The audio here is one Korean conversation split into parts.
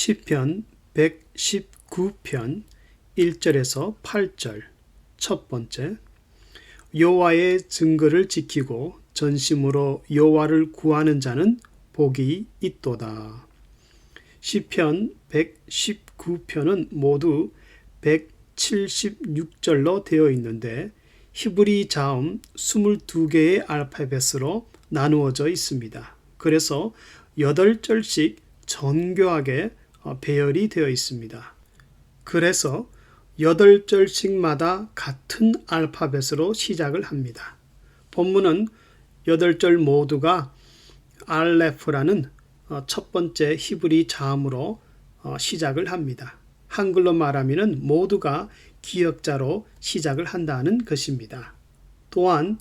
시편 119편 1절에서 8절. 첫 번째, 여호와의 증거를 지키고 전심으로 여호와를 구하는 자는 복이 있도다. 시편 119편은 모두 176절로 되어 있는데 히브리 자음 22개의 알파벳으로 나누어져 있습니다. 그래서 8절씩 정교하게 배열이 되어 있습니다. 그래서 8절씩마다 같은 알파벳으로 시작을 합니다. 본문은 8절 모두가 알레프라는 첫 번째 히브리 자음으로 시작을 합니다. 한글로 말하면 모두가 기역자로 시작을 한다는 것입니다. 또한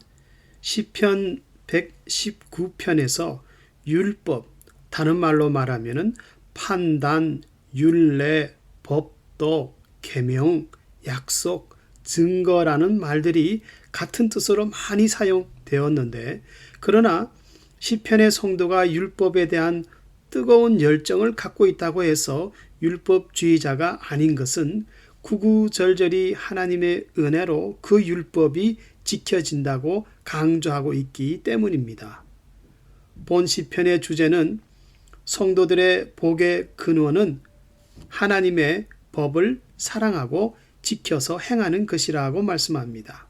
시편 119편에서 율법, 다른 말로 말하면 판단, 율례, 법도, 계명, 약속, 증거라는 말들이 같은 뜻으로 많이 사용되었는데, 그러나 시편의 성도가 율법에 대한 뜨거운 열정을 갖고 있다고 해서 율법주의자가 아닌 것은 구구절절히 하나님의 은혜로 그 율법이 지켜진다고 강조하고 있기 때문입니다. 본 시편의 주제는 성도들의 복의 근원은 하나님의 법을 사랑하고 지켜서 행하는 것이라고 말씀합니다.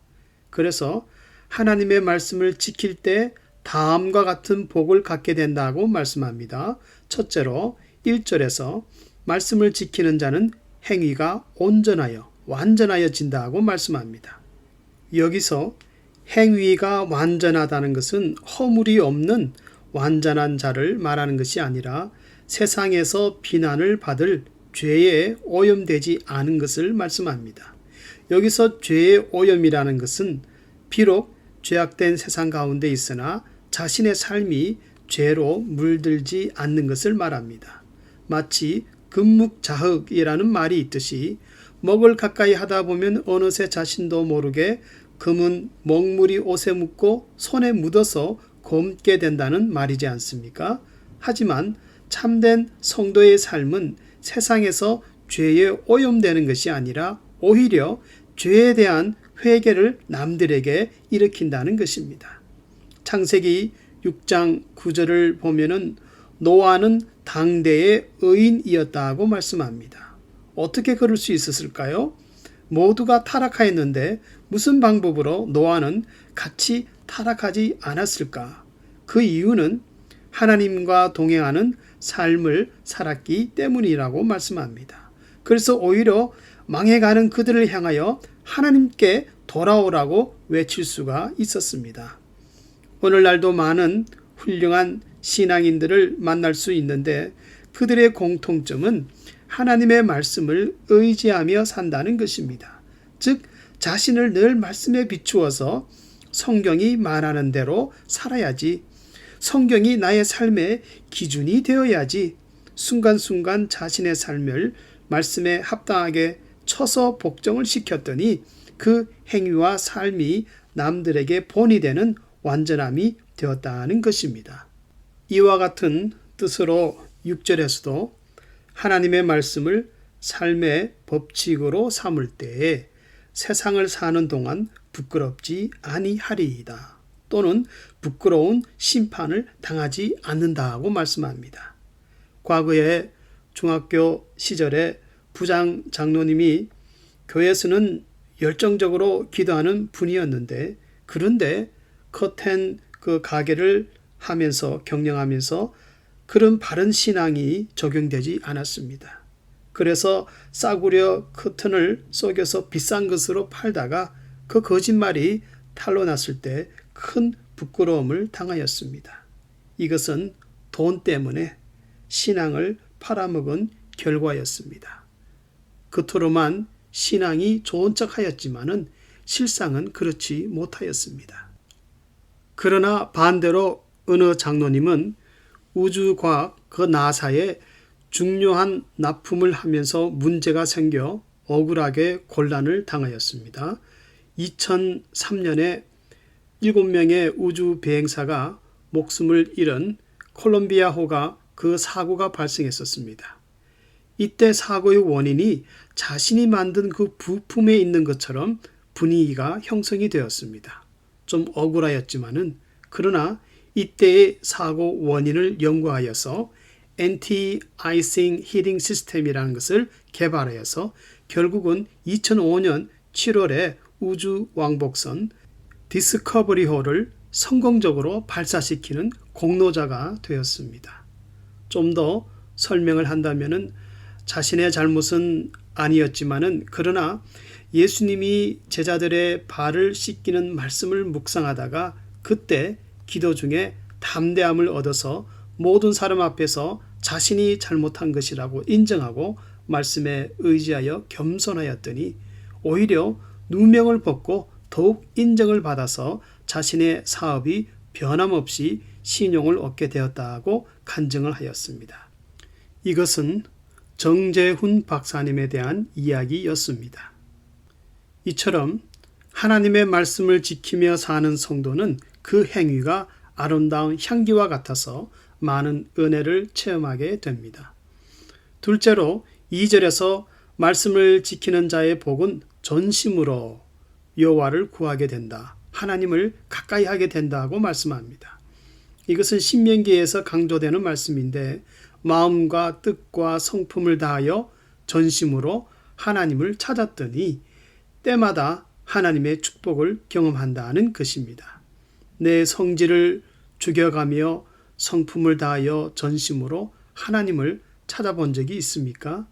그래서 하나님의 말씀을 지킬 때 다음과 같은 복을 갖게 된다고 말씀합니다. 첫째로 1절에서 말씀을 지키는 자는 행위가 온전하여 완전하여진다고 말씀합니다. 여기서 행위가 완전하다는 것은 허물이 없는 완전한 자를 말하는 것이 아니라 세상에서 비난을 받을 죄에 오염되지 않은 것을 말씀합니다. 여기서 죄의 오염이라는 것은 비록 죄악된 세상 가운데 있으나 자신의 삶이 죄로 물들지 않는 것을 말합니다. 마치 금묵자흑이라는 말이 있듯이 먹을 가까이 하다 보면 어느새 자신도 모르게 금은 먹물이 옷에 묻고 손에 묻어서 곪게 된다는 말이지 않습니까? 하지만 참된 성도의 삶은 세상에서 죄에 오염되는 것이 아니라 오히려 죄에 대한 회개를 남들에게 일으킨다는 것입니다. 창세기 6장 9절을 보면은 노아는 당대의 의인이었다고 말씀합니다. 어떻게 그럴 수 있었을까요? 모두가 타락하였는데 무슨 방법으로 노아는 같이 타락하지 않았을까? 그 이유는 하나님과 동행하는 삶을 살았기 때문이라고 말씀합니다. 그래서 오히려 망해가는 그들을 향하여 하나님께 돌아오라고 외칠 수가 있었습니다. 오늘날도 많은 훌륭한 신앙인들을 만날 수 있는데 그들의 공통점은 하나님의 말씀을 의지하며 산다는 것입니다. 즉 자신을 늘 말씀에 비추어서 성경이 말하는 대로 살아야지, 성경이 나의 삶의 기준이 되어야지, 순간순간 자신의 삶을 말씀에 합당하게 쳐서 복종을 시켰더니 그 행위와 삶이 남들에게 본이 되는 완전함이 되었다는 것입니다. 이와 같은 뜻으로 6절에서도 하나님의 말씀을 삶의 법칙으로 삼을 때에 세상을 사는 동안 부끄럽지 아니하리이다, 또는 부끄러운 심판을 당하지 않는다고 말씀합니다. 과거에 중학교 시절에 부장 장로님이 교회에서는 열정적으로 기도하는 분이었는데, 그런데 커튼 그 가게를 하면서 경영하면서 그런 바른 신앙이 적용되지 않았습니다. 그래서 싸구려 커튼을 속여서 비싼 것으로 팔다가 그 거짓말이 탄로 났을 때 큰 부끄러움을 당하였습니다. 이것은 돈 때문에 신앙을 팔아먹은 결과였습니다. 겉으로만 신앙이 좋은 척 하였지만은 실상은 그렇지 못하였습니다. 그러나 반대로 어느 장로님은 우주과학 그 나사에 중요한 납품을 하면서 문제가 생겨 억울하게 곤란을 당하였습니다. 2003년에 7명의 우주 비행사가 목숨을 잃은 콜롬비아호가 그 사고가 발생했었습니다. 이때 사고의 원인이 자신이 만든 그 부품에 있는 것처럼 분위기가 형성이 되었습니다. 좀 억울하였지만은 그러나 이때의 사고 원인을 연구하여서 Anti-Icing Heating System이라는 것을 개발하여서 결국은 2005년 7월에 우주 왕복선 디스커버리호를 성공적으로 발사시키는 공로자가 되었습니다. 좀 더 설명을 한다면은 자신의 잘못은 아니었지만은 그러나 예수님이 제자들의 발을 씻기는 말씀을 묵상하다가 그때 기도 중에 담대함을 얻어서 모든 사람 앞에서 자신이 잘못한 것이라고 인정하고 말씀에 의지하여 겸손하였더니 오히려 누명을 벗고 더욱 인정을 받아서 자신의 사업이 변함없이 신용을 얻게 되었다고 간증을 하였습니다. 이것은 정재훈 박사님에 대한 이야기였습니다. 이처럼 하나님의 말씀을 지키며 사는 성도는 그 행위가 아름다운 향기와 같아서 많은 은혜를 체험하게 됩니다. 둘째로 2절에서 말씀을 지키는 자의 복은 전심으로 여호와를 구하게 된다. 하나님을 가까이 하게 된다고 말씀합니다. 이것은 신명기에서 강조되는 말씀인데 마음과 뜻과 성품을 다하여 전심으로 하나님을 찾았더니 때마다 하나님의 축복을 경험한다는 것입니다. 내 성질을 죽여가며 성품을 다하여 전심으로 하나님을 찾아본 적이 있습니까?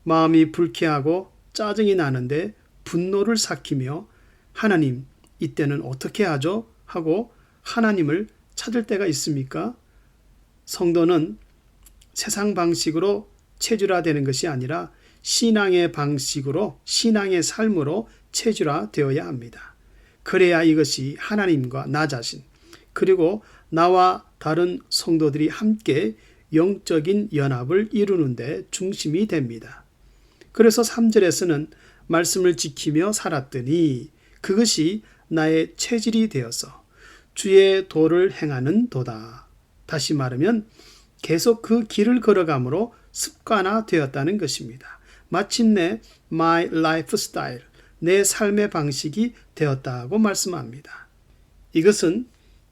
마음이 불쾌하고 짜증이 나는데 분노를 삭히며 하나님, 이때는 어떻게 하죠? 하고 하나님을 찾을 때가 있습니까? 성도는 세상 방식으로 체질화되는 것이 아니라 신앙의 방식으로, 신앙의 삶으로 체질화되어야 합니다. 그래야 이것이 하나님과 나 자신, 그리고 나와 다른 성도들이 함께 영적인 연합을 이루는 데 중심이 됩니다. 그래서 3절에서는 말씀을 지키며 살았더니 그것이 나의 체질이 되어서 주의 도를 행하는 도다. 다시 말하면 계속 그 길을 걸어감으로 습관화되었다는 것입니다. 마침내 my lifestyle, 내 삶의 방식이 되었다고 말씀합니다. 이것은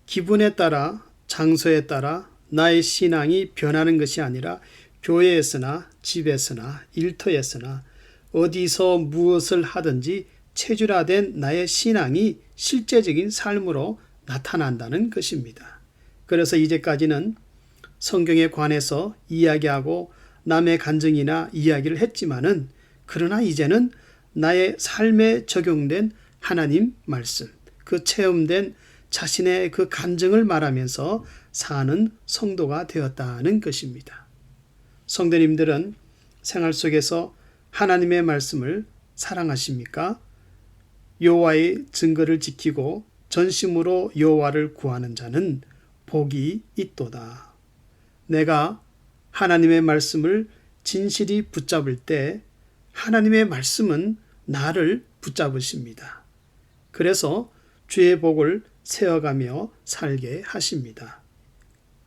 기분에 따라, 장소에 따라 나의 신앙이 변하는 것이 아니라 교회에서나 집에서나 일터에서나 어디서 무엇을 하든지 체질화된 나의 신앙이 실제적인 삶으로 나타난다는 것입니다. 그래서 이제까지는 성경에 관해서 이야기하고 남의 간증이나 이야기를 했지만은 그러나 이제는 나의 삶에 적용된 하나님 말씀, 그 체험된 자신의 그 간증을 말하면서 사는 성도가 되었다는 것입니다. 성도님들은 생활 속에서 하나님의 말씀을 사랑하십니까? 여호와의 증거를 지키고 전심으로 여호와를 구하는 자는 복이 있도다. 내가 하나님의 말씀을 진실히 붙잡을 때 하나님의 말씀은 나를 붙잡으십니다. 그래서 주의 복을 세어가며 살게 하십니다.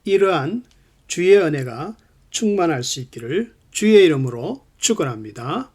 이러한 주의 은혜가 충만할 수 있기를 주의 이름으로 축원합니다.